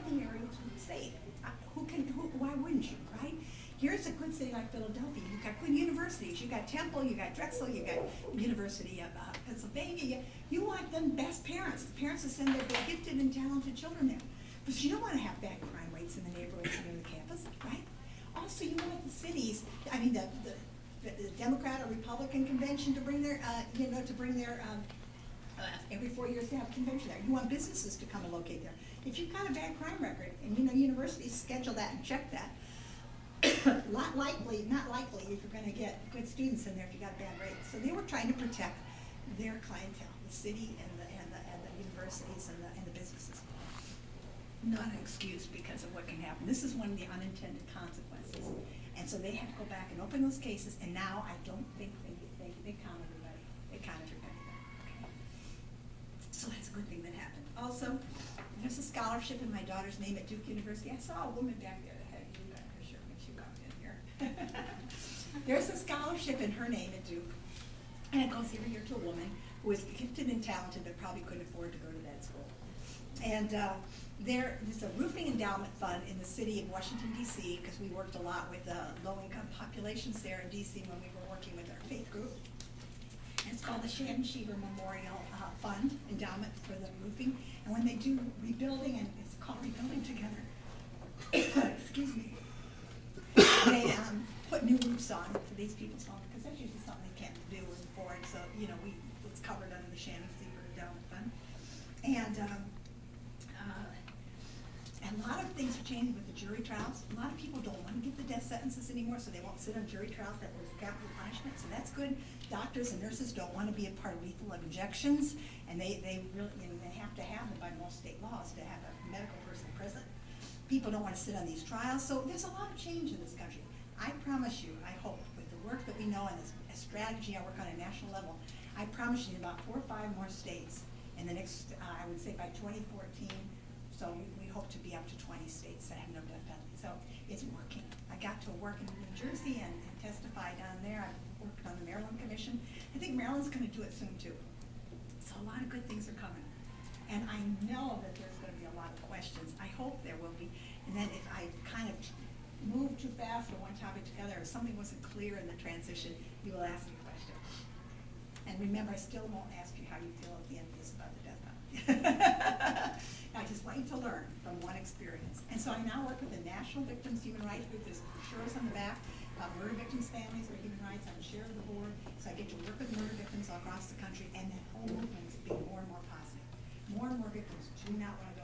the area to be safe. Why wouldn't you, right? Here's a good city like Philadelphia. You've got good universities. You've got Temple, you've got Drexel, you've got University of Pennsylvania. You want them best parents, the parents that send their gifted and talented children there. But you don't want to have bad crime rates in the neighborhoods near the campus, right? Also, you want the cities, I mean, the Democrat or Republican convention to bring their, every 4 years to have a convention there. You want businesses to come and locate there. If you've got a bad crime record, and universities schedule that and check that, not likely if you're going to get good students in there if you got bad rates. So they were trying to protect their clientele, the city and the universities and the businesses. Not an excuse because of what can happen. This is one of the unintended consequences. And so they had to go back and open those cases, and now I don't think they count everybody. They count everybody. Okay. So that's a good thing that happened. Also, there's a scholarship in my daughter's name at Duke University. I saw a woman back there that had you back her shirt when she walked in here. There's a scholarship in her name at Duke, and it goes every year to a woman who is gifted and talented but probably couldn't afford to go to that school. And there's a roofing endowment fund in the city of Washington, D.C., because we worked a lot with low-income populations there in D.C. when we were working with our faith group. And it's called the Vicki Schieber Memorial Fund Endowment for the roofing. And when they do rebuilding, and it's called Rebuilding Together, excuse me, they put new roofs on for these people's homes, because that's usually something they can't do and afford. So, it's covered under the Vicki Schieber Endowment Fund. And a lot of things are changing with the jury trials. A lot of people don't want to get the death sentences anymore, so they won't sit on jury trials that was capital punishment. So that's good. Doctors and nurses don't want to be a part of lethal injections, and they really, they have to have them by most state laws to have a medical person present. People don't want to sit on these trials, so there's a lot of change in this country. I promise you, I hope, with the work that we know and this strategy I work on a national level, I promise you in about 4 or 5 more states in the next, I would say by 2014, so we hope to be up to 20 states that have no death penalty. So it's working. I got to work in New Jersey and testify down there. I worked on the Maryland Commission. I think Maryland's going to do it soon too. So a lot of good things are coming. And I know that there's going to be a lot of questions. I hope there will be. And then if I kind of move too fast or one topic together, or something wasn't clear in the transition, you will ask me questions. And remember, I still won't ask you how you feel at the end of this about the death penalty. I just want you to learn from one experience. And so I now work with the National Victims Human Rights Group. There's brochures on the back about murder victims' families or human rights. I'm the chair of the board, so I get to work with murder victims all across the country, and that whole movement is being more and more positive. More and more victims do not want to go